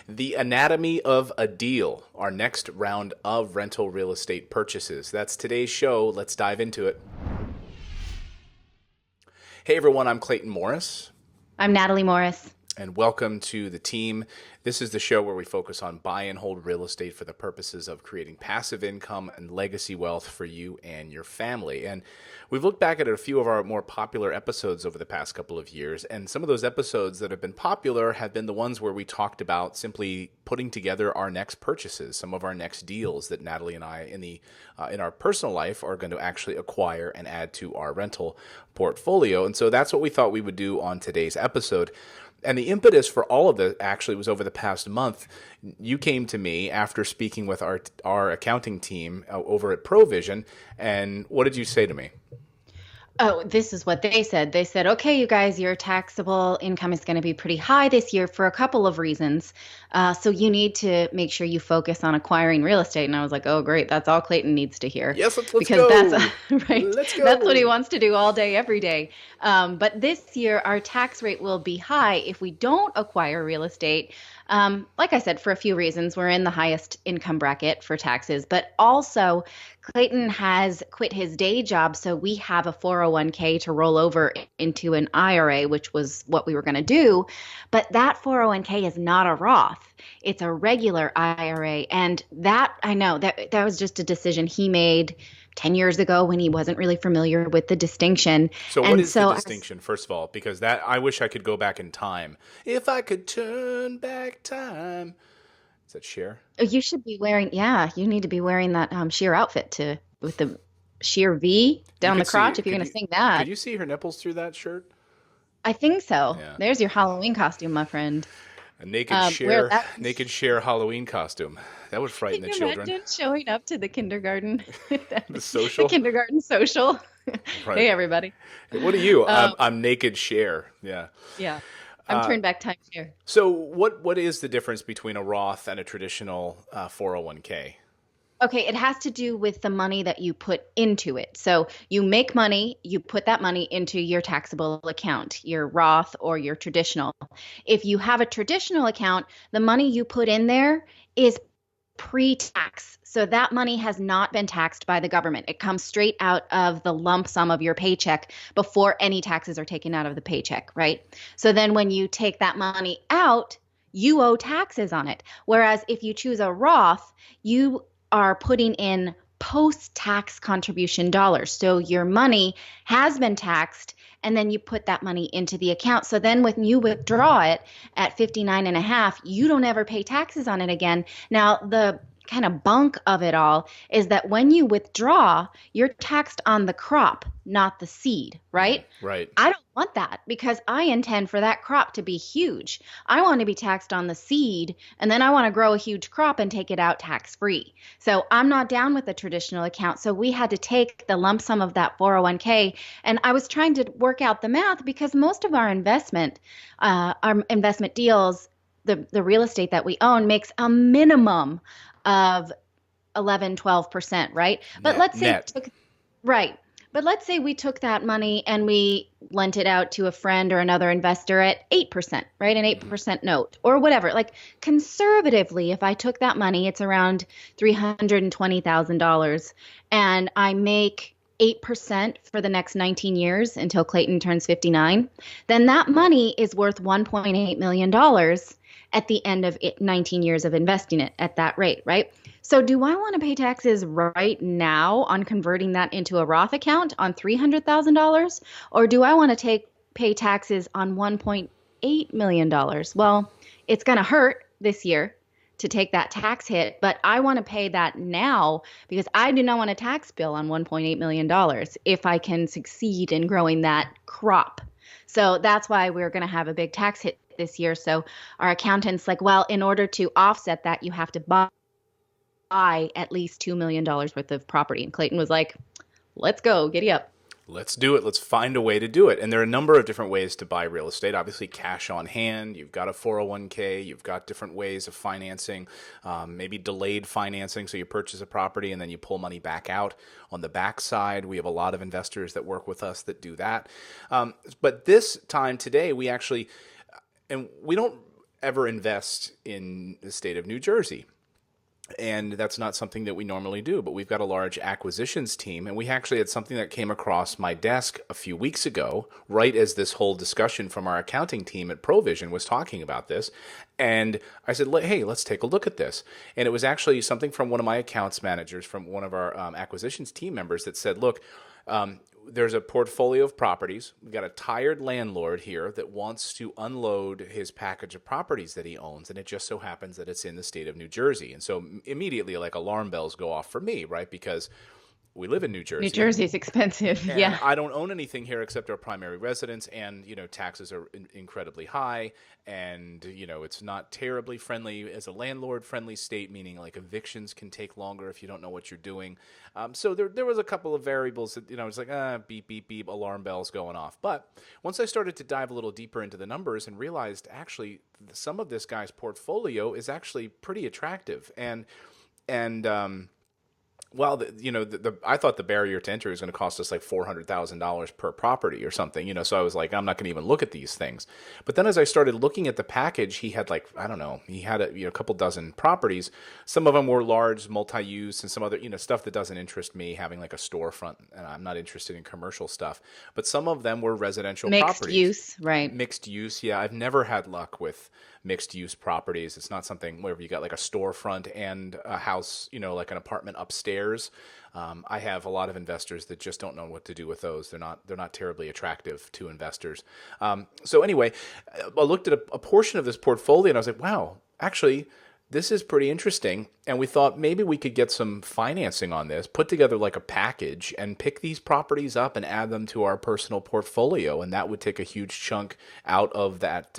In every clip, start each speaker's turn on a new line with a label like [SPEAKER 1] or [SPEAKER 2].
[SPEAKER 1] The Anatomy of a Deal, our next round of rental real estate purchases. That's today's show. Let's dive into it. Hey everyone, I'm Clayton Morris.
[SPEAKER 2] I'm Natalie Morris.
[SPEAKER 1] And welcome to the team. This is the show where we focus on buy and hold real estate for the purposes of creating passive income and legacy wealth for you and your family. And we've looked back at a few of our more popular episodes over the past couple of years. And some of those episodes that have been popular have been the ones where we talked about simply putting together our next purchases, some of our next deals that Natalie and I in our personal life are going to actually acquire and add to our rental portfolio. And so that's what we thought we would do on today's episode. And the impetus for all of it actually was over the past month. You came to me after speaking with our accounting team over at Provision, and what did you say to me?
[SPEAKER 2] Oh, this is what they said. They said, okay, you guys, your taxable income is going to be pretty high this year for a couple of reasons. So you need to make sure you focus on acquiring real estate. And I was like, oh, great. That's all Clayton needs to hear.
[SPEAKER 1] Yes, let's
[SPEAKER 2] because
[SPEAKER 1] go.
[SPEAKER 2] That's right.
[SPEAKER 1] Let's go.
[SPEAKER 2] That's what he wants to do all day, every day. But this year, our tax rate will be high if we don't acquire real estate. Like I said, for a few reasons. We're in the highest income bracket for taxes, but also Clayton has quit his day job, so we have a 401k to roll over into an IRA, which was what we were going to do. But that 401k is not a Roth. It's a regular IRA. And that, I know, that was just a decision he made 10 years ago when he wasn't really familiar with the distinction.
[SPEAKER 1] So what is the distinction, first of all? Because that, I wish I could go back in time. If I could turn back time. Is that Cher?
[SPEAKER 2] You should be wearing, yeah, you need to be wearing that sheer outfit with the sheer V down the crotch if you're going to sing that.
[SPEAKER 1] Could you see her nipples through that shirt?
[SPEAKER 2] I think so.
[SPEAKER 1] Yeah.
[SPEAKER 2] There's your Halloween costume, my friend.
[SPEAKER 1] A naked Cher Halloween costume. That would frighten the children.
[SPEAKER 2] Can you imagine showing up to the kindergarten?
[SPEAKER 1] The social?
[SPEAKER 2] The kindergarten social.
[SPEAKER 1] Right.
[SPEAKER 2] Hey, everybody.
[SPEAKER 1] What are you? I'm naked Cher. Yeah.
[SPEAKER 2] Yeah. I'm turned back time here.
[SPEAKER 1] So what is the difference between a Roth and a traditional 401k?
[SPEAKER 2] Okay, it has to do with the money that you put into it. So you make money, you put that money into your taxable account, your Roth or your traditional. If you have a traditional account, the money you put in there is pre-tax. So that money has not been taxed by the government. It comes straight out of the lump sum of your paycheck before any taxes are taken out of the paycheck, right? So then when you take that money out, you owe taxes on it. Whereas if you choose a Roth, you are putting in post-tax contribution dollars. So your money has been taxed and then you put that money into the account. So then when you withdraw it at 59 and a half, you don't ever pay taxes on it again. Now, the kind of bunk of it all is that when you withdraw, you're taxed on the crop, not the seed, right?
[SPEAKER 1] Right.
[SPEAKER 2] I don't want that because I intend for that crop to be huge. I want to be taxed on the seed, and then I want to grow a huge crop and take it out tax-free. So I'm not down with the traditional account. So we had to take the lump sum of that 401k, and I was trying to work out the math because most of our investment deals, the real estate that we own makes a minimum of 11, 12%, right? But let's say right. But let's say we took that money and we lent it out to a friend or another investor at 8%, right? An 8% note or whatever. Like conservatively, if I took that money, it's around $320,000 and I make 8% for the next 19 years until Clayton turns 59, then that money is worth $1.8 million at the end of 19 years of investing it at that rate, right? So do I want to pay taxes right now on converting that into a Roth account on $300,000? Or do I want to pay taxes on $1.8 million? Well, it's going to hurt this year to take that tax hit, but I want to pay that now because I do not want a tax bill on $1.8 million if I can succeed in growing that crop. So that's why we're going to have a big tax hit this year. So our accountant's like, well, in order to offset that, you have to buy at least $2 million worth of property. And Clayton was like, let's go, giddy up.
[SPEAKER 1] Let's do it. Let's find a way to do it. And there are a number of different ways to buy real estate. Obviously, cash on hand. You've got a 401k. You've got different ways of financing, maybe delayed financing. So you purchase a property and then you pull money back out on the backside. We have a lot of investors that work with us that do that. But this time today, we actually, and we don't ever invest in the state of New Jersey. And that's not something that we normally do, but we've got a large acquisitions team. And we actually had something that came across my desk a few weeks ago, right as this whole discussion from our accounting team at Provision was talking about this. And I said, hey, let's take a look at this. And it was actually something from one of my accounts managers, from one of our acquisitions team members, that said, look, there's a portfolio of properties. We've got a tired landlord here that wants to unload his package of properties that he owns, and it just so happens that it's in the state of New Jersey. And so immediately, like, alarm bells go off for me, right? Because we live in New Jersey.
[SPEAKER 2] New Jersey's expensive.
[SPEAKER 1] And
[SPEAKER 2] yeah.
[SPEAKER 1] I don't own anything here except our primary residence, and taxes are incredibly high, and it's not terribly friendly as a landlord-friendly state, meaning like evictions can take longer if you don't know what you're doing. So there was a couple of variables that it's like beep beep beep, alarm bells going off. But once I started to dive a little deeper into the numbers and realized actually some of this guy's portfolio is actually pretty attractive, and well, I thought the barrier to entry was going to cost us like $400,000 per property or something, so I was like, I'm not going to even look at these things. But then as I started looking at the package, he had he had a couple dozen properties. Some of them were large, multi-use, and some other, stuff that doesn't interest me, having like a storefront, and I'm not interested in commercial stuff. But some of them were residential properties.
[SPEAKER 2] Mixed use, right?
[SPEAKER 1] Mixed use, yeah. I've never had luck with mixed use properties. It's not something where you got like a storefront and a house, like an apartment upstairs. I have a lot of investors that just don't know what to do with those. They're not terribly attractive to investors. So anyway, I looked at a portion of this portfolio and I was like, wow, actually, this is pretty interesting. And we thought maybe we could get some financing on this, put together like a package and pick these properties up and add them to our personal portfolio. And that would take a huge chunk out of that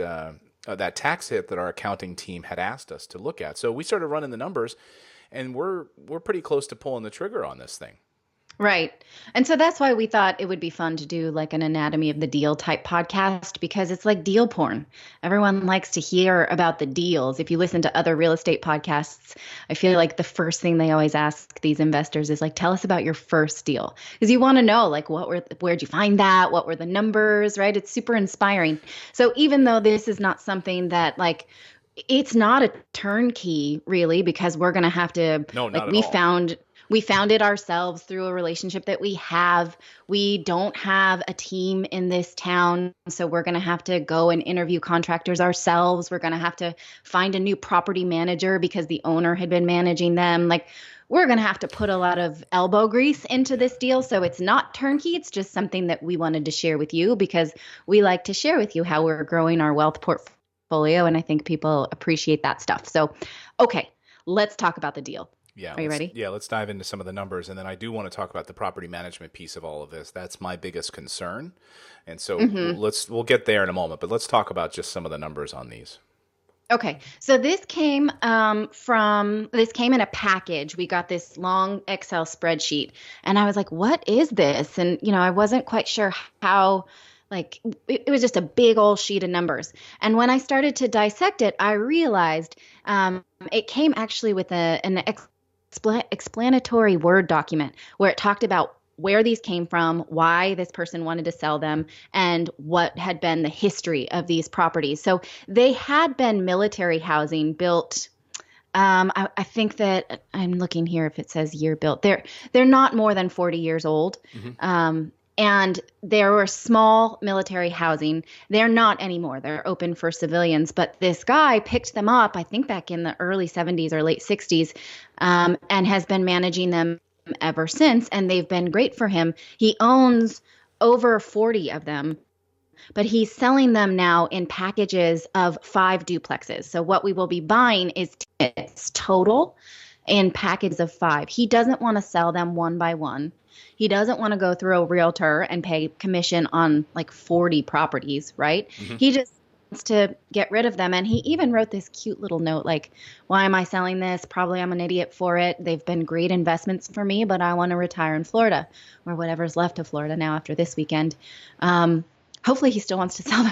[SPEAKER 1] tax hit that our accounting team had asked us to look at. So we started running the numbers, and we're pretty close to pulling the trigger on this thing.
[SPEAKER 2] Right. And so that's why we thought it would be fun to do like an anatomy of the deal type podcast, because it's like deal porn. Everyone likes to hear about the deals. If you listen to other real estate podcasts, I feel like the first thing they always ask these investors is like, tell us about your first deal. Because you want to know like where'd you find that? What were the numbers, right? It's super inspiring. So even though this is not something that like, it's not a turnkey really, because we're going to have to,
[SPEAKER 1] no, not
[SPEAKER 2] like
[SPEAKER 1] at all.
[SPEAKER 2] We found it ourselves through a relationship that we have. We don't have a team in this town, so we're going to have to go and interview contractors ourselves. We're going to have to find a new property manager because the owner had been managing them. Like, we're going to have to put a lot of elbow grease into this deal. So it's not turnkey. It's just something that we wanted to share with you because we like to share with you how we're growing our wealth portfolio. And I think people appreciate that stuff. So, okay, let's talk about the deal.
[SPEAKER 1] Yeah.
[SPEAKER 2] Are you ready?
[SPEAKER 1] Yeah, let's dive into some of the numbers. And then I do want to talk about the property management piece of all of this. That's my biggest concern. And so we'll get there in a moment, but let's talk about just some of the numbers on these.
[SPEAKER 2] Okay, so this came in a package. We got this long Excel spreadsheet, and I was like, "What is this?" And I wasn't quite sure how. Like it was just a big old sheet of numbers. And when I started to dissect it, I realized it came actually with an explanatory Word document where it talked about where these came from, why this person wanted to sell them, and what had been the history of these properties. So they had been military housing built. I think that I'm looking here if it says year built. They're not more than 40 years old. Mm-hmm. And there were small military housing. They're not anymore. They're open for civilians. But this guy picked them up, I think back in the early 70s or late 60s, and has been managing them ever since. And they've been great for him. He owns over 40 of them, but he's selling them now in packages of 5 duplexes. So what we will be buying is total in packages of 5. He doesn't want to sell them one by one. He doesn't want to go through a realtor and pay commission on like 40 properties, right? Mm-hmm. He just wants to get rid of them. And he even wrote this cute little note like, why am I selling this? Probably I'm an idiot for it. They've been great investments for me, but I want to retire in Florida or whatever's left of Florida now after this weekend. Hopefully he still wants to sell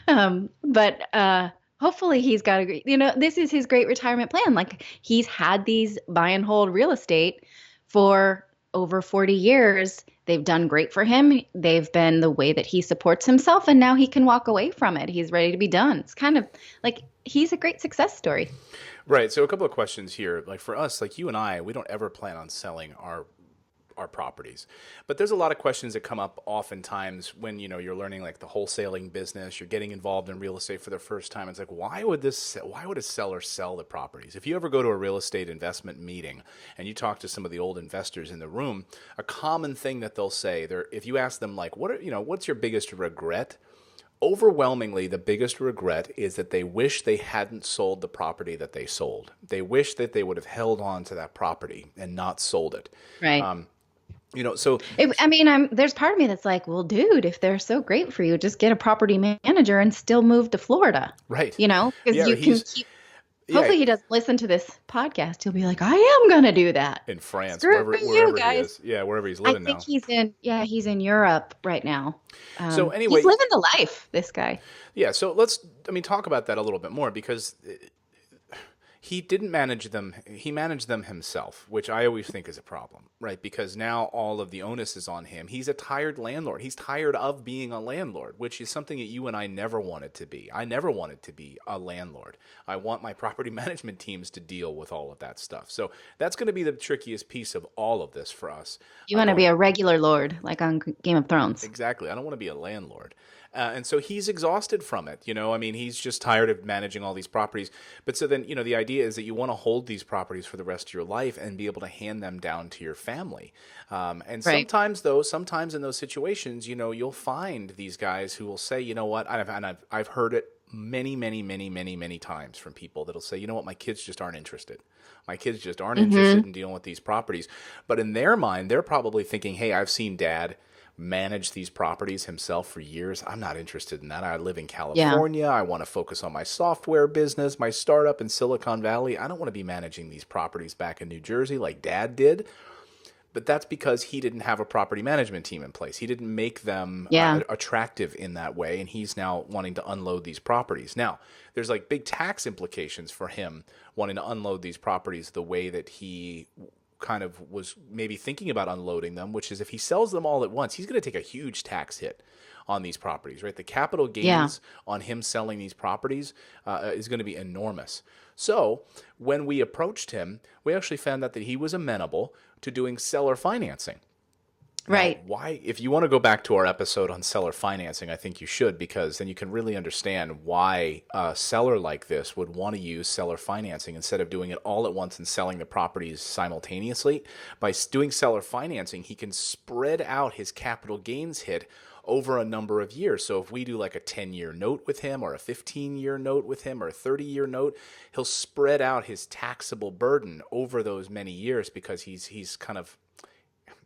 [SPEAKER 2] them. But hopefully he's got a great, this is his great retirement plan. Like he's had these buy and hold real estate for over 40 years, they've done great for him. They've been the way that he supports himself, and now he can walk away from it. He's ready to be done. It's kind of like he's a great success story.
[SPEAKER 1] Right. So a couple of questions here. Like for us, like you and I, we don't ever plan on selling our properties. But there's a lot of questions that come up oftentimes when, you're learning like the wholesaling business, you're getting involved in real estate for the first time. It's like, why would a seller sell the properties? If you ever go to a real estate investment meeting and you talk to some of the old investors in the room, a common thing that they'll say, if you ask them like, what's your biggest regret? Overwhelmingly, the biggest regret is that they wish they hadn't sold the property that they sold. They wish that they would have held on to that property and not sold it.
[SPEAKER 2] Right.
[SPEAKER 1] So
[SPEAKER 2] there's part of me that's like, well, dude, if they're so great for you, just get a property manager and still move to Florida.
[SPEAKER 1] Right.
[SPEAKER 2] Because you can keep. Hopefully he doesn't listen to this podcast. He'll be like, I am going to do that.
[SPEAKER 1] In France,
[SPEAKER 2] wherever
[SPEAKER 1] you guys. He is. Yeah, wherever he's living now.
[SPEAKER 2] I think he's in Europe right now.
[SPEAKER 1] So anyway.
[SPEAKER 2] He's living the life, this guy.
[SPEAKER 1] Yeah, so let's talk about that a little bit more because he didn't manage them. He managed them himself, which I always think is a problem, right? Because now all of the onus is on him. He's a tired landlord. He's tired of being a landlord, which is something that you and I never wanted to be. I never wanted to be a landlord. I want my property management teams to deal with all of that stuff. So that's going to be the trickiest piece of all of this for us.
[SPEAKER 2] You want to be a regular lord, like on Game of Thrones.
[SPEAKER 1] Exactly. I don't want to be a landlord. And so he's exhausted from it. He's just tired of managing all these properties. But so then, the idea is that you want to hold these properties for the rest of your life and be able to hand them down to your family. And
[SPEAKER 2] right.
[SPEAKER 1] sometimes in those situations, you'll find these guys who will say, you know what, I've heard it many, many, many, many, many times from people that'll say, you know what, my kids just aren't interested. My kids just aren't interested in dealing with these properties. But in their mind, they're probably thinking, hey, I've seen Dad manage these properties himself for years. I'm not interested in that. I live in California. Yeah. I want to focus on my software business, my startup in Silicon Valley. I don't want to be managing these properties back in New Jersey like Dad did. But that's because he didn't have a property management team in place. He didn't make them attractive in that way, and he's now wanting to unload these properties. Now, there's like big tax implications for him wanting to unload these properties the way that he kind of was maybe thinking about unloading them, which is if he sells them all at once, he's going to take a huge tax hit on these properties, right? The capital gains on him selling these properties is going to be enormous. So when we approached him, we actually found out that he was amenable to doing seller financing.
[SPEAKER 2] Right.
[SPEAKER 1] Now, why? If you want to go back to our episode on seller financing, I think you should, because then you can really understand why a seller like this would want to use seller financing instead of doing it all at once and selling the properties simultaneously. By doing seller financing, he can spread out his capital gains hit over a number of years. So if we do like a 10-year note with him or a 15-year note with him or a 30-year note, he'll spread out his taxable burden over those many years because he's kind of,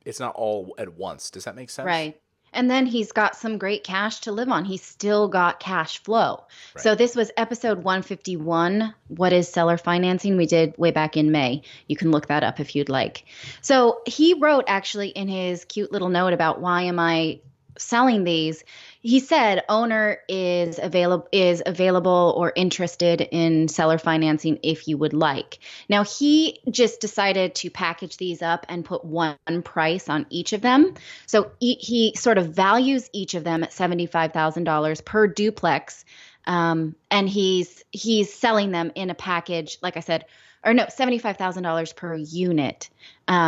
[SPEAKER 1] it's not all at once. Does that make sense?
[SPEAKER 2] Right. And then he's got some great cash to live on. He's still got cash flow. Right. So this was episode 151. What is seller financing? We did way back in May. You can look that up if you'd like. So he wrote actually in his cute little note about why am I selling these. He said owner is available or interested in seller financing if you would like. Now he just decided to package these up and put one price on each of them. So he sort of values each of them at $75,000 per duplex. And he's selling them in a package, like I said, or no, $75,000 per unit.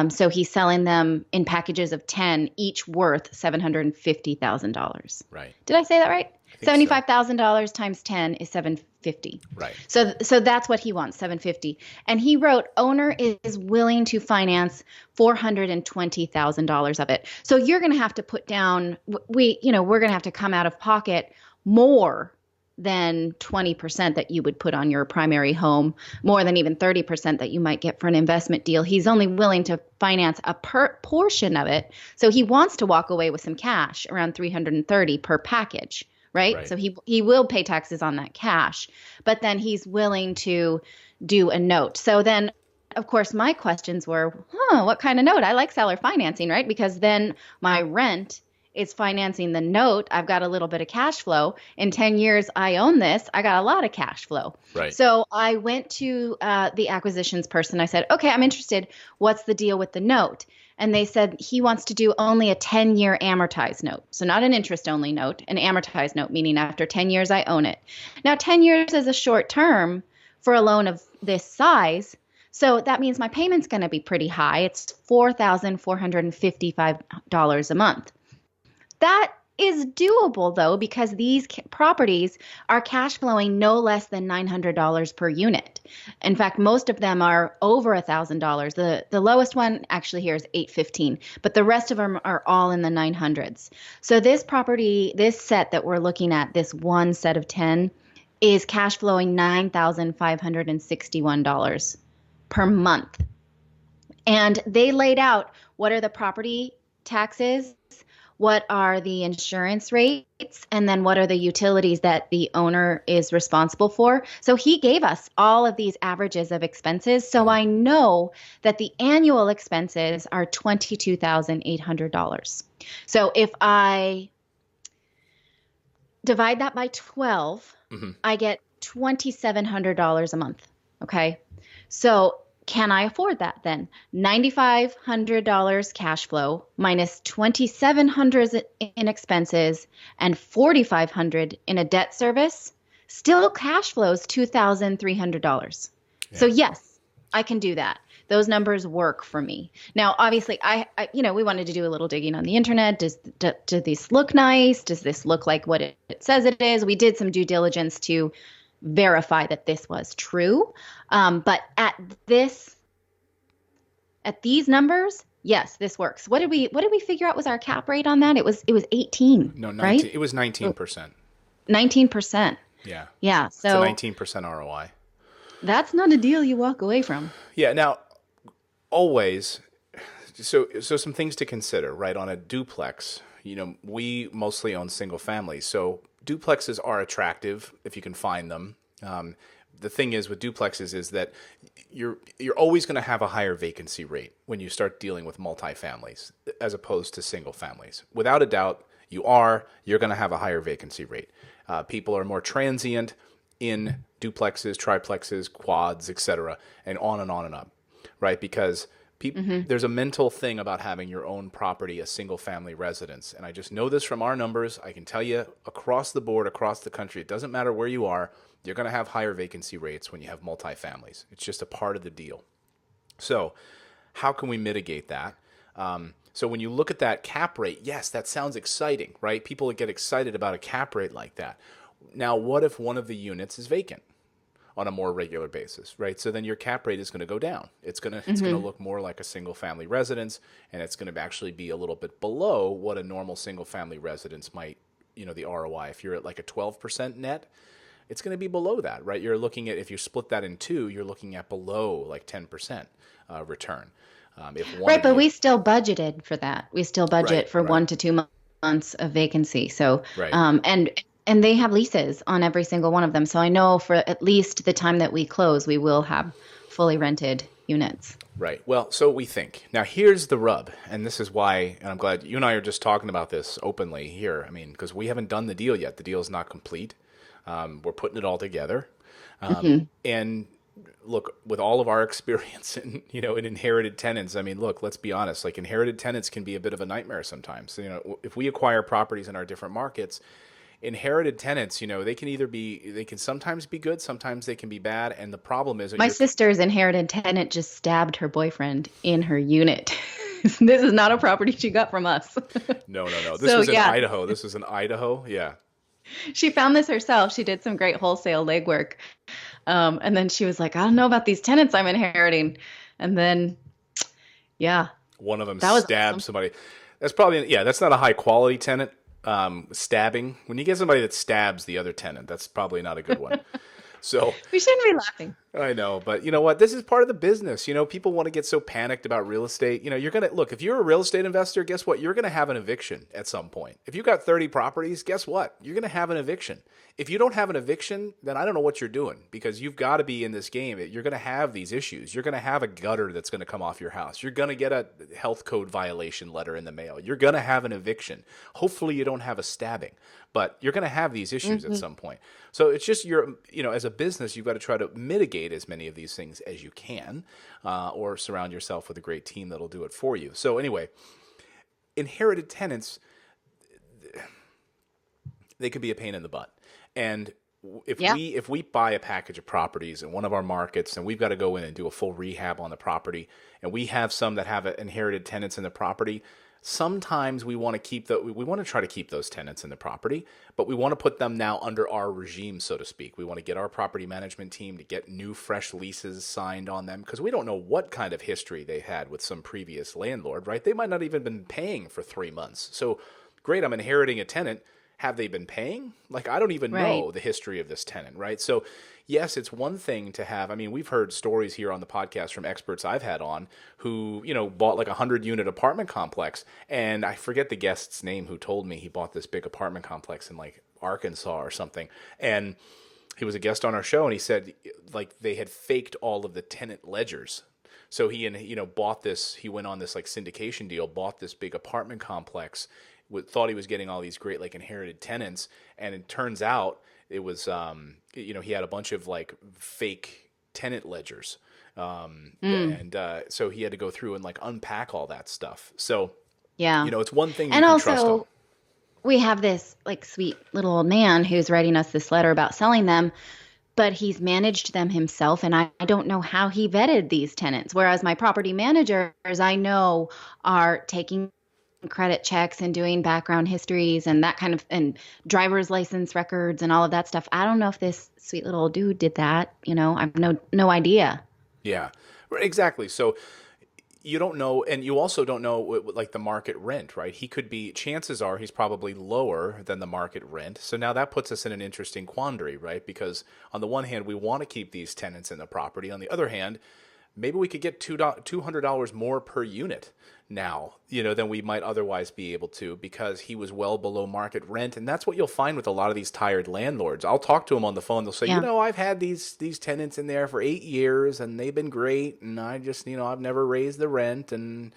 [SPEAKER 2] So he's selling them in packages of 10, each worth $750,000.
[SPEAKER 1] Right.
[SPEAKER 2] Did I say that right? $75,000 times 10 is $750.
[SPEAKER 1] Right.
[SPEAKER 2] So that's what he wants, $750. And he wrote, owner is willing to finance $420,000 of it. So you're going to have to put down, we're going to have to come out of pocket more than 20% that you would put on your primary home, more than even 30% that you might get for an investment deal. He's only willing to finance a portion of it. So he wants to walk away with some cash, around $330 per package, right? So he will pay taxes on that cash, but then he's willing to do a note. So then, of course, my questions were, what kind of note? I like seller financing, right? Because then my rent is financing the note. I've got a little bit of cash flow. In 10 years, I own this. I got a lot of cash flow.
[SPEAKER 1] Right.
[SPEAKER 2] So I went to the acquisitions person. I said, okay, I'm interested. What's the deal with the note? And they said he wants to do only a 10-year amortized note. So not an interest-only note, an amortized note, meaning after 10 years, I own it. Now, 10 years is a short term for a loan of this size. So that means my payment's going to be pretty high. It's $4,455 a month. That is doable, though, because these properties are cash flowing no less than $900 per unit. In fact, most of them are over $1,000. The lowest one actually here is $815, but the rest of them are all in the 900s. So this property, this set that we're looking at, this one set of 10, is cash flowing $9,561 per month. And they laid out what are the property taxes, what are the insurance rates, and then what are the utilities that the owner is responsible for. So he gave us all of these averages of expenses. So I know that the annual expenses are $22,800. So if I divide that by 12, I get $2,700 a month. Okay. So can I afford that then? $9,500 cash flow minus $2,700 in expenses and $4,500 in a debt service still cash flows $2,300. Yeah. So yes, I can do that. Those numbers work for me. Now, obviously, we wanted to do a little digging on the internet. Do these look nice? Does this look like what it says it is? We did some due diligence to verify that this was true. But at these numbers, yes, this works. What did we figure out was our cap rate on that? It was 18.
[SPEAKER 1] No, 19,
[SPEAKER 2] right?
[SPEAKER 1] It was 19%.
[SPEAKER 2] 19%.
[SPEAKER 1] Yeah.
[SPEAKER 2] Yeah. So
[SPEAKER 1] it's a 19% ROI.
[SPEAKER 2] That's not a deal you walk away from.
[SPEAKER 1] Yeah. Now, always, so some things to consider, right? On a duplex, we mostly own single families, so duplexes are attractive if you can find them. The thing is with duplexes is that you're always going to have a higher vacancy rate when you start dealing with multifamilies as opposed to single families. Without a doubt, you're going to have a higher vacancy rate. People are more transient in duplexes, triplexes, quads, etc., and on and on and up, right? Because there's a mental thing about having your own property, a single family residence. And I just know this from our numbers. I can tell you across the board, across the country, it doesn't matter where you are, you're going to have higher vacancy rates when you have multifamilies. It's just a part of the deal. So how can we mitigate that? So when you look at that cap rate, yes, that sounds exciting, right? People get excited about a cap rate like that. Now, what if one of the units is vacant on a more regular basis, right? So then your cap rate is going to go down. It's going to look more like a single family residence, and it's going to actually be a little bit below what a normal single family residence might, the ROI. If you're at like a 12% net, it's going to be below that, right? You're looking at, if you split that in two, you're looking at below like 10% return.
[SPEAKER 2] But we still budgeted for that. We still budget for 1 to 2 months of vacancy. So, and they have leases on every single one of them. So I know for at least the time that we close, we will have fully rented units.
[SPEAKER 1] Right. Well, so we think. Now, here's the rub. And this is why, and I'm glad you and I are just talking about this openly here. I mean, because we haven't done the deal yet. The deal is not complete. We're putting it all together. And look, with all of our experience in inherited tenants, I mean, look, let's be honest, like inherited tenants can be a bit of a nightmare sometimes. If we acquire properties in our different markets, inherited tenants, they can sometimes be good, sometimes they can be bad. And the problem is
[SPEAKER 2] my sister's inherited tenant just stabbed her boyfriend in her unit. This is not a property she got from us.
[SPEAKER 1] No. This was in Idaho. This was in Idaho. Yeah.
[SPEAKER 2] She found this herself. She did some great wholesale legwork. And then she was like, I don't know about these tenants I'm inheriting. And then,
[SPEAKER 1] one of them stabbed somebody. That's probably, that's not a high quality tenant. Stabbing. When you get somebody that stabs the other tenant, that's probably not a good one. So
[SPEAKER 2] We shouldn't be laughing.
[SPEAKER 1] I know, but you know what? This is part of the business. You know, people want to get so panicked about real estate. You know, you're going to look, if you're a real estate investor, guess what? You're going to have an eviction at some point. If you've got 30 properties, guess what? You're going to have an eviction. If you don't have an eviction, then I don't know what you're doing, because you've got to be in this game. You're going to have these issues. You're going to have a gutter that's going to come off your house. You're going to get a health code violation letter in the mail. You're going to have an eviction. Hopefully you don't have a stabbing, but you're going to have these issues at some point. So it's just as a business, you've got to try to mitigate as many of these things as you can, or surround yourself with a great team that'll do it for you. So anyway, inherited tenants, they could be a pain in the butt. And if we buy a package of properties in one of our markets and we've got to go in and do a full rehab on the property, and we have some that have inherited tenants in the property, sometimes we want to try to keep those tenants in the property, but we want to put them now under our regime, so to speak. We want to get our property management team to get new, fresh leases signed on them, because we don't know what kind of history they had with some previous landlord, right? They might not even been paying for 3 months. So great, I'm inheriting a tenant. Have they been paying? Like, I don't even know the history of this tenant, right? So yes, it's one thing to have, I mean, we've heard stories here on the podcast from experts I've had on who, bought like a 100-unit apartment complex. And I forget the guest's name who told me he bought this big apartment complex in like Arkansas or something. And he was a guest on our show, and he said like they had faked all of the tenant ledgers. So he bought this, he went on this like syndication deal, bought this big apartment complex, thought he was getting all these great like inherited tenants, and it turns out it was he had a bunch of like fake tenant ledgers, and so he had to go through and like unpack all that stuff. So it's one thing you
[SPEAKER 2] and
[SPEAKER 1] can
[SPEAKER 2] also
[SPEAKER 1] trust them.
[SPEAKER 2] We have this like sweet little old man who's writing us this letter about selling them, but he's managed them himself, and I don't know how he vetted these tenants, whereas my property managers I know are taking credit checks and doing background histories and that kind of, and driver's license records and all of that stuff. I don't know if this sweet little dude did that. I have no idea.
[SPEAKER 1] Yeah, exactly. So you don't know, and you also don't know like the market rent, right? Chances are he's probably lower than the market rent. So now that puts us in an interesting quandary, right? Because on the one hand, we want to keep these tenants in the property. On the other hand, maybe we could get $200 more per unit now, than we might otherwise be able to, because he was well below market rent. And that's what you'll find with a lot of these tired landlords. I'll talk to them on the phone. They'll say, I've had these tenants in there for 8 years and they've been great. And I just, I've never raised the rent, and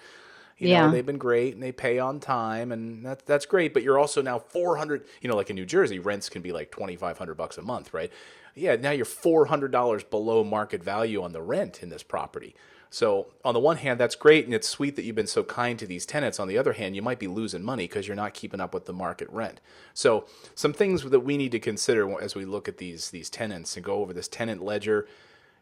[SPEAKER 1] they've been great and they pay on time, and that's great. But you're also now 400, like in New Jersey, rents can be like $2,500 a month, right? Yeah, now you're $400 below market value on the rent in this property. So on the one hand, that's great, and it's sweet that you've been so kind to these tenants. On the other hand, you might be losing money because you're not keeping up with the market rent. So some things that we need to consider as we look at these tenants and go over this tenant ledger,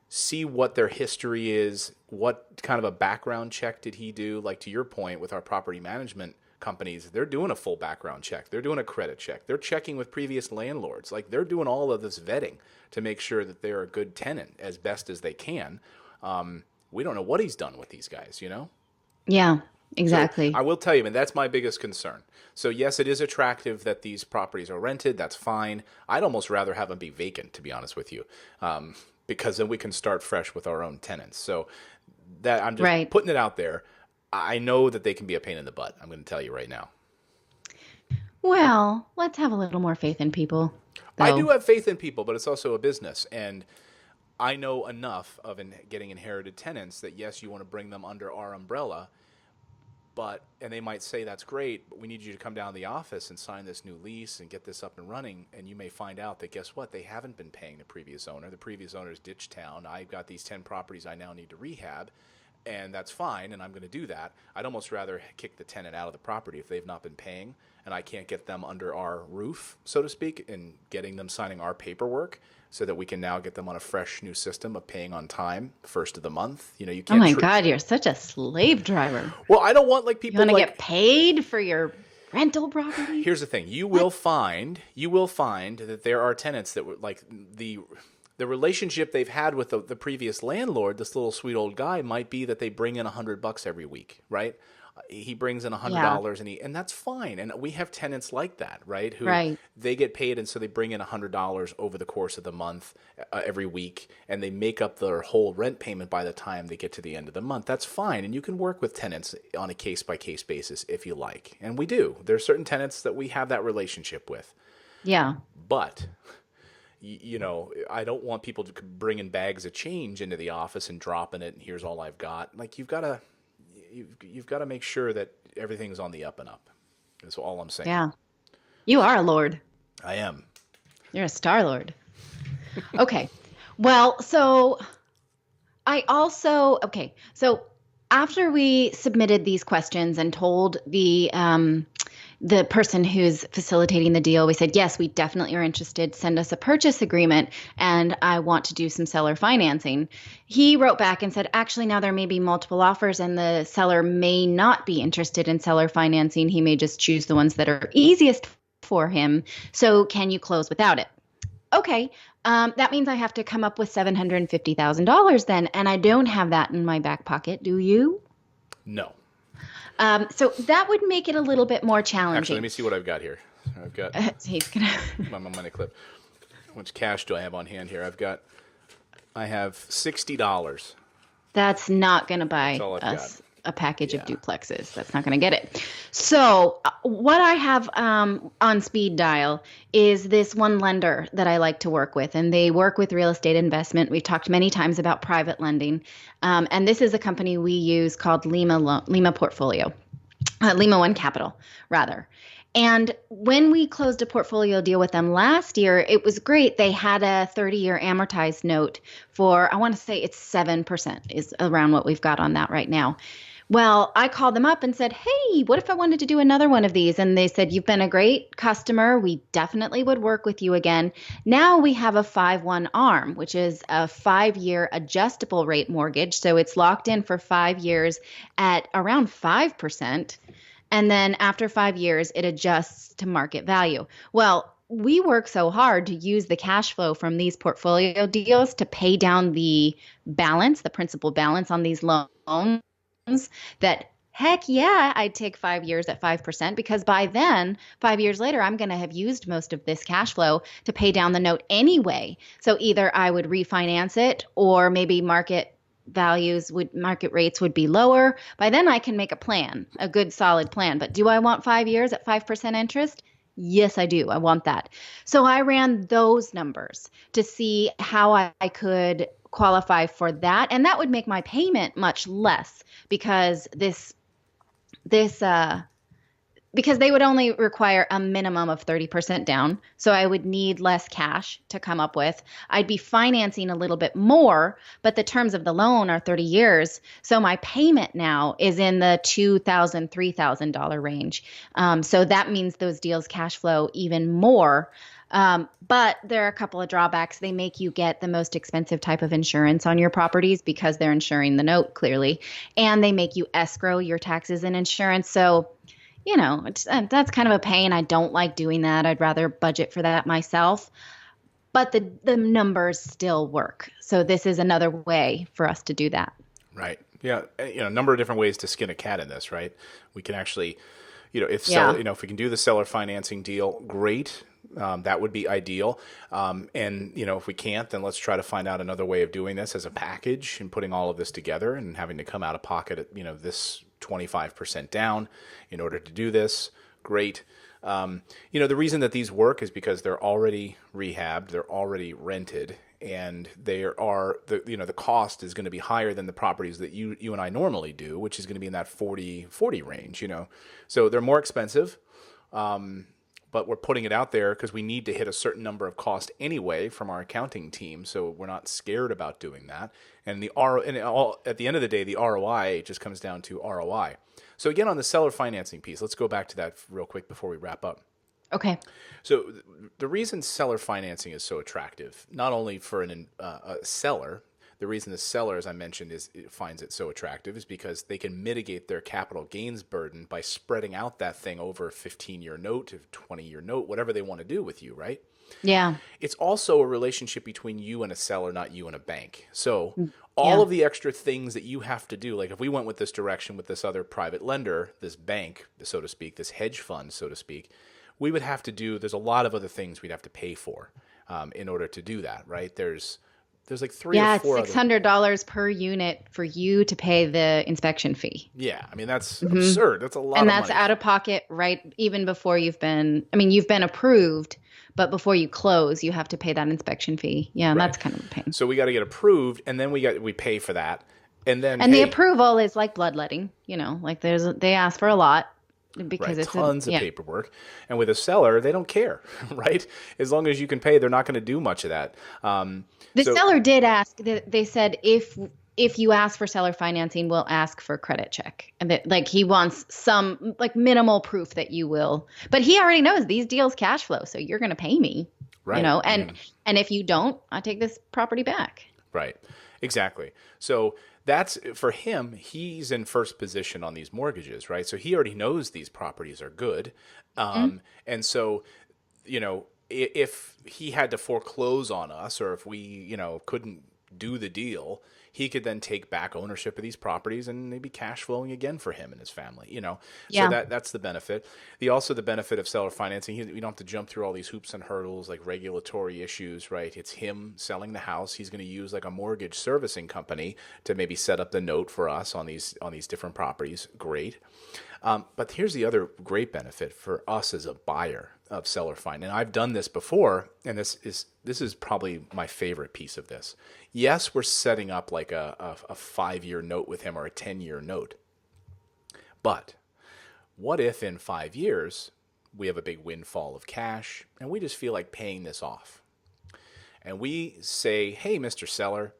[SPEAKER 1] see what their history is, what kind of a background check did he do. Like to your point with our property management companies, they're doing a full background check. They're doing a credit check. They're checking with previous landlords. Like they're doing all of this vetting to make sure that they're a good tenant as best as they can. We don't know what he's done with these guys,
[SPEAKER 2] Yeah, exactly.
[SPEAKER 1] So I will tell you, and that's my biggest concern. So yes, it is attractive that these properties are rented. That's fine. I'd almost rather have them be vacant, to be honest with you, because then we can start fresh with our own tenants. So that I'm just putting it out there. I know that they can be a pain in the butt. I'm going to tell you right now.
[SPEAKER 2] Well, let's have a little more faith in people, though.
[SPEAKER 1] I do have faith in people, but it's also a business, and I know enough of getting inherited tenants that yes, you want to bring them under our umbrella, and they might say that's great, but we need you to come down to the office and sign this new lease and get this up and running. And you may find out that guess what? They haven't been paying the previous owner. The previous owner's ditched town. I've got these 10 properties I now need to rehab, and that's fine, and I'm going to do that. I'd almost rather kick the tenant out of the property if they've not been paying and I can't get them under our roof, so to speak, and getting them signing our paperwork, so that we can now get them on a fresh new system of paying on time, first of the month. You can't.
[SPEAKER 2] Oh my God, you're such a slave driver.
[SPEAKER 1] Well, I don't want people.
[SPEAKER 2] You want to get paid for your rental property?
[SPEAKER 1] Here's the thing: you will find that there are tenants that were like the relationship they've had with the previous landlord. This little sweet old guy might be that they bring in $100 every week, right? He brings in
[SPEAKER 2] Yeah.
[SPEAKER 1] $100 and that's fine. And we have tenants like that, right? Who
[SPEAKER 2] Right.
[SPEAKER 1] they get paid, and so they bring in $100 over the course of the month, every week, and they make up their whole rent payment by the time they get to the end of the month. That's fine, and you can work with tenants on a case by case basis if you like, and we do. There's certain tenants that we have that relationship with,
[SPEAKER 2] Yeah.
[SPEAKER 1] but I don't want people to bring in bags of change into the office and dropping it, and here's all I've got. Like you've got to make sure that everything's on the up and up. That's all I'm saying.
[SPEAKER 2] Yeah. You are a lord.
[SPEAKER 1] I am.
[SPEAKER 2] You're a star lord. Okay. Well, so so after we submitted these questions and told the person who's facilitating the deal, we said, yes, we definitely are interested. Send us a purchase agreement, and I want to do some seller financing. He wrote back and said, actually, now there may be multiple offers, and the seller may not be interested in seller financing. He may just choose the ones that are easiest for him. So can you close without it? Okay. That means I have to come up with $750,000 then, and I don't have that in my back pocket. Do you?
[SPEAKER 1] No.
[SPEAKER 2] So that would make it a little bit more challenging.
[SPEAKER 1] Actually, let me see what I've got here. I've got
[SPEAKER 2] he's gonna
[SPEAKER 1] my money clip. How much cash do I have on hand here? I have $60.
[SPEAKER 2] That's not gonna buy
[SPEAKER 1] all I've
[SPEAKER 2] us
[SPEAKER 1] got.
[SPEAKER 2] a package of duplexes. That's not gonna get it. So what I have on speed dial is this one lender that I like to work with, and they work with real estate investment. We've talked many times about private lending, and this is a company we use called Lima Portfolio, Lima One Capital, rather. And when we closed a portfolio deal with them last year, it was great. They had a 30-year amortized note for, I want to say it's 7% is around what we've got on that right now. Well, I called them up and said, hey, what if I wanted to do another one of these? And they said, you've been a great customer. We definitely would work with you again. Now we have a 5-1 ARM, which is a 5-year adjustable rate mortgage. So it's locked in for 5 years at around 5%. And then after 5 years, it adjusts to market value. Well, we work so hard to use the cash flow from these portfolio deals to pay down the balance, the principal balance on these loans, that heck yeah, I'd take 5 years at 5%, because by then, 5 years later, I'm going to have used most of this cash flow to pay down the note anyway. So either I would refinance it, or maybe market rates would be lower. By then I can make a plan, a good solid plan. But do I want 5 years at 5% interest? Yes, I do. I want that. So I ran those numbers to see how I could qualify for that. And that would make my payment much less, because because they would only require a minimum of 30% down. So I would need less cash to come up with. I'd be financing a little bit more, but the terms of the loan are 30 years. So my payment now is in the $2,000, $3,000 range. So that means those deals cash flow even more. But there are a couple of drawbacks. They make you get the most expensive type of insurance on your properties because they're insuring the note clearly. And they make you escrow your taxes and insurance. So that's kind of a pain. I don't like doing that. I'd rather budget for that myself. But the numbers still work. So this is another way for us to do that.
[SPEAKER 1] Right. Yeah. A number of different ways to skin a cat in this, right? We can actually, if we can do the seller financing deal, great. That would be ideal. And if we can't, then let's try to find out another way of doing this as a package and putting all of this together and having to come out of pocket at, this 25% down in order to do this. Great. The reason that these work is because they're already rehabbed, they're already rented, and the cost is going to be higher than the properties that you and I normally do, which is going to be in that 40 range, So they're more expensive. But we're putting it out there because we need to hit a certain number of costs anyway from our accounting team, so we're not scared about doing that. And at the end of the day, the ROI just comes down to ROI. So again, on the seller financing piece, let's go back to that real quick before we wrap up.
[SPEAKER 2] Okay.
[SPEAKER 1] So the reason seller financing is so attractive, not only for a seller. The reason the seller, as I mentioned, finds it so attractive is because they can mitigate their capital gains burden by spreading out that thing over a 15-year note, a 20-year note, whatever they want to do with you, right?
[SPEAKER 2] Yeah.
[SPEAKER 1] It's also a relationship between you and a seller, not you and a bank. So all of the extra things that you have to do, like if we went with this direction with this other private lender, this bank, so to speak, this hedge fund, so to speak, we would have to do, there's a lot of other things we'd have to pay for in order to do that, right? There's like three or four.
[SPEAKER 2] It's $600 per unit for you to pay the inspection fee.
[SPEAKER 1] Yeah, I mean, that's absurd. That's a lot of money.
[SPEAKER 2] And that's out of pocket, right? Even before you've been approved, but before you close, you have to pay that inspection fee. Yeah, right. That's kind of a pain.
[SPEAKER 1] So we got to get approved, and then we pay for that. And
[SPEAKER 2] the approval is like bloodletting, like they ask for a lot. Because it's
[SPEAKER 1] tons of paperwork. And with a seller, they don't care, right? As long as you can pay, they're not going to do much of that.
[SPEAKER 2] The seller did ask, they said, if you ask for seller financing, we'll ask for a credit check. And that, he wants some minimal proof that you will. But he already knows these deals cash flow, so you're going to pay me,
[SPEAKER 1] right.
[SPEAKER 2] And if you don't, I take this property back.
[SPEAKER 1] Right. Exactly. So that's for him, he's in first position on these mortgages, right? So he already knows these properties are good. And so, if he had to foreclose on us, or if we, couldn't do the deal, he could then take back ownership of these properties and maybe cash flowing again for him and his family, So that's the benefit. The benefit of seller financing, you don't have to jump through all these hoops and hurdles like regulatory issues, right? It's him selling the house. He's going to use like a mortgage servicing company to maybe set up the note for us on these different properties. Great. But here's the other great benefit for us as a buyer of seller finance. And I've done this before, and this is probably my favorite piece of this. Yes, we're setting up like a 5-year note with him or a 10-year note. But what if in 5 years we have a big windfall of cash and we just feel like paying this off? And we say, hey, Mr. Seller,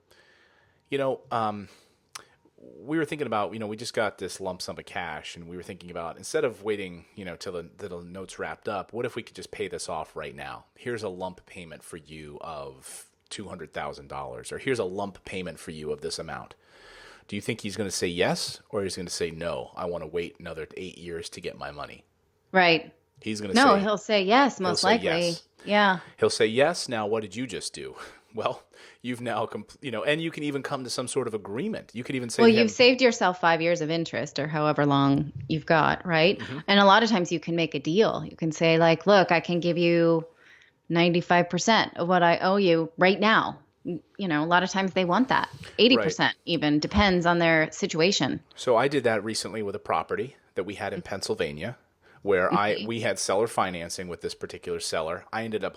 [SPEAKER 1] we were thinking about, we just got this lump sum of cash, and we were thinking about, instead of waiting, till the note's wrapped up, what if we could just pay this off right now? Here's a lump payment for you of $200,000, or here's a lump payment for you of this amount. Do you think he's going to say yes, or he's going to say no? I want to wait another 8 years to get my money.
[SPEAKER 2] Right.
[SPEAKER 1] He's going to say
[SPEAKER 2] no. He'll say yes, most likely.
[SPEAKER 1] Yes.
[SPEAKER 2] Yeah.
[SPEAKER 1] He'll say yes. Now, what did you just do? Well, you've now, and you can even come to some sort of agreement. You could even say,
[SPEAKER 2] you've saved yourself 5 years of interest or however long you've got, right? Mm-hmm. And a lot of times you can make a deal. You can say look, I can give you 95% of what I owe you right now. A lot of times they want that. 80% right. Even depends on their situation.
[SPEAKER 1] So I did that recently with a property that we had in Pennsylvania, where we had seller financing with this particular seller. I ended up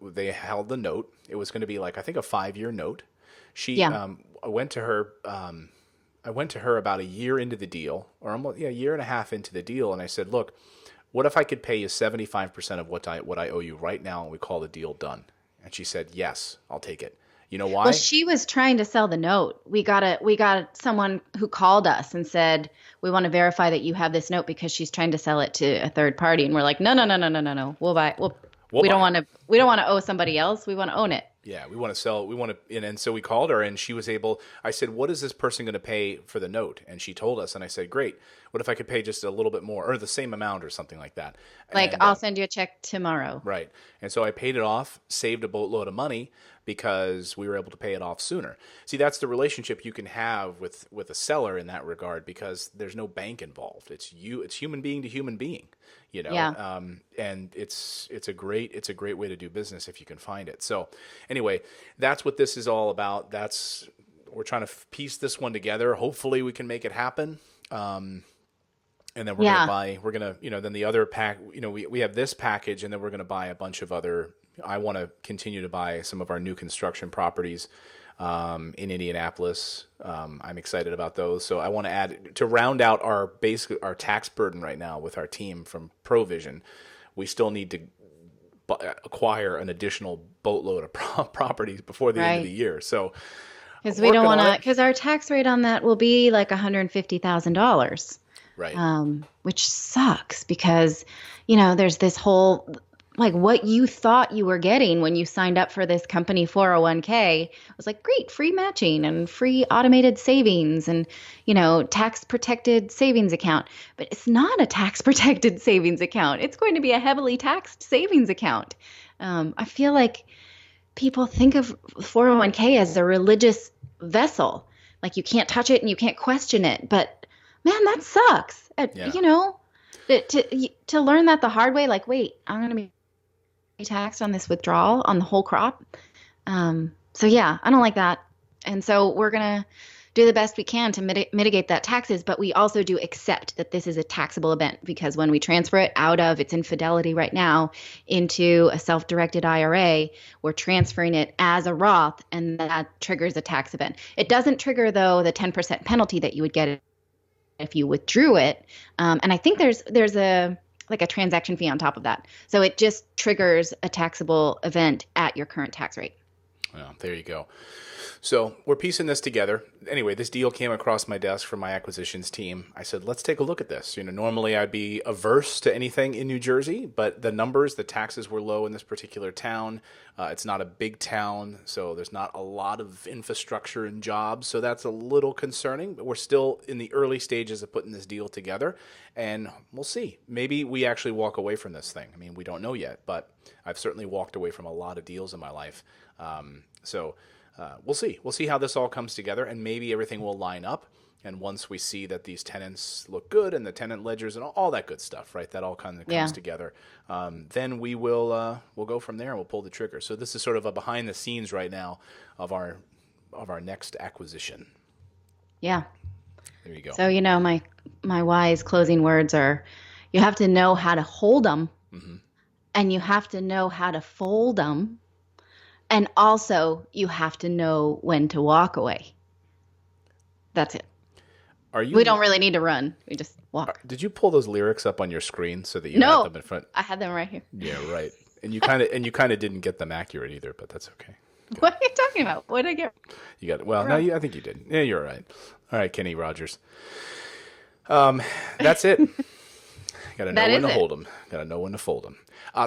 [SPEAKER 1] they held the note. It was going to be like, I think, a 5-year note. I went to her about a year into the deal, or almost a year and a half into the deal. And I said, look, what if I could pay you 75% of what I owe you right now, and we call the deal done? And she said, yes, I'll take it. You know why?
[SPEAKER 2] Well, she was trying to sell the note. We got someone who called us and said, we want to verify that you have this note because she's trying to sell it to a third party. And we're like, no. We'll buy it. We don't want to owe somebody else. We want to own it.
[SPEAKER 1] Yeah, we want to sell. And so we called her, and she was able. I said, "What is this person going to pay for the note?" And she told us, and I said, "Great. What if I could pay just a little bit more, or the same amount, or something like that?"
[SPEAKER 2] I'll send you a check tomorrow.
[SPEAKER 1] Right. And so I paid it off, saved a boatload of money because we were able to pay it off sooner. See, that's the relationship you can have with a seller in that regard, because there's no bank involved. It's human being to human being.
[SPEAKER 2] Yeah.
[SPEAKER 1] And it's a great way to do business if you can find it. So anyway, that's what this is all about. We're trying to piece this one together. Hopefully we can make it happen. And then we're going to then the other pack, we have this package, and then we're going to buy a bunch of other. I want to continue to buy some of our new construction properties in Indianapolis. I'm excited about those. So I want to add, to round out our tax burden right now with our team from Provision. We still need to acquire an additional boatload of properties before the end of the year. So
[SPEAKER 2] because we don't want to, because our tax rate on that will be like $150,000.
[SPEAKER 1] Right.
[SPEAKER 2] Which sucks because, there's this whole, what you thought you were getting when you signed up for this company 401k was like, great, free matching and free automated savings and, tax protected savings account. But it's not a tax protected savings account. It's going to be a heavily taxed savings account. I feel like people think of 401k as a religious vessel. like you can't touch it and you can't question it. But man, that sucks.
[SPEAKER 1] Yeah.
[SPEAKER 2] You know, to learn that the hard way, like, wait, I'm going to be taxed on this withdrawal on the whole crop. So yeah, I don't like that. And so we're going to do the best we can to mitigate that taxes, but we also do accept that this is a taxable event, because when we transfer it out of its infidelity right now into a self-directed IRA, we're transferring it as a Roth, and that triggers a tax event. It doesn't trigger, though, the 10% penalty that you would get if you withdrew it. And I think there's a like a transaction fee on top of that. So it just triggers a taxable event at your current tax rate.
[SPEAKER 1] Well, there you go. So we're piecing this together. Anyway, this deal came across my desk from my acquisitions team. I said, let's take a look at this. Normally I'd be averse to anything in New Jersey, but the numbers, the taxes were low in this particular town. It's not a big town, so there's not a lot of infrastructure and jobs. So that's a little concerning, but we're still in the early stages of putting this deal together, and we'll see. Maybe we actually walk away from this thing. I mean, we don't know yet, but I've certainly walked away from a lot of deals in my life. We'll see. We'll see how this all comes together, and maybe everything will line up. And once we see that these tenants look good and the tenant ledgers and all that good stuff, right, that all kind of comes together, then we'll go from there and we'll pull the trigger. So this is sort of a behind the scenes right now of our next acquisition.
[SPEAKER 2] Yeah.
[SPEAKER 1] There you go.
[SPEAKER 2] So my wise closing words are: you have to know how to hold them, and you have to know how to fold them. And also, you have to know when to walk away. That's it. We don't really need to run. We just walk.
[SPEAKER 1] Did you pull those lyrics up on your screen so that you had them in front?
[SPEAKER 2] I had them right here.
[SPEAKER 1] Yeah, right. And you kind of didn't get them accurate either, but that's okay.
[SPEAKER 2] Good. What are you talking about? What did I get?
[SPEAKER 1] You got it. Well, no, I think you did. Yeah, you're all right. All right, Kenny Rogers. That's it. Got to know when to hold them. Got to know when to fold them.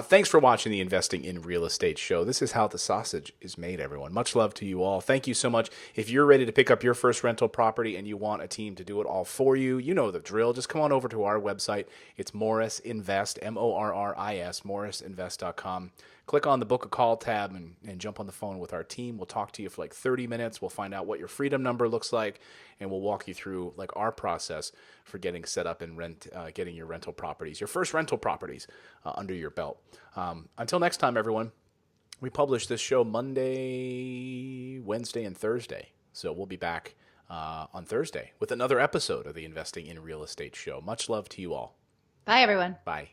[SPEAKER 1] Thanks for watching the Investing in Real Estate show. This is how the sausage is made, everyone. Much love to you all. Thank you so much. If you're ready to pick up your first rental property and you want a team to do it all for you, you know the drill. Just come on over to our website. It's Morris Invest, MORRIS, morrisinvest.com. Click on the Book a Call tab and jump on the phone with our team. We'll talk to you for like 30 minutes. We'll find out what your freedom number looks like, and we'll walk you through like our process for getting set up and getting your rental properties, your first rental properties under your belt. Until next time, everyone, we publish this show Monday, Wednesday, and Thursday. So we'll be back on Thursday with another episode of the Investing in Real Estate show. Much love to you all.
[SPEAKER 2] Bye, everyone.
[SPEAKER 1] Bye.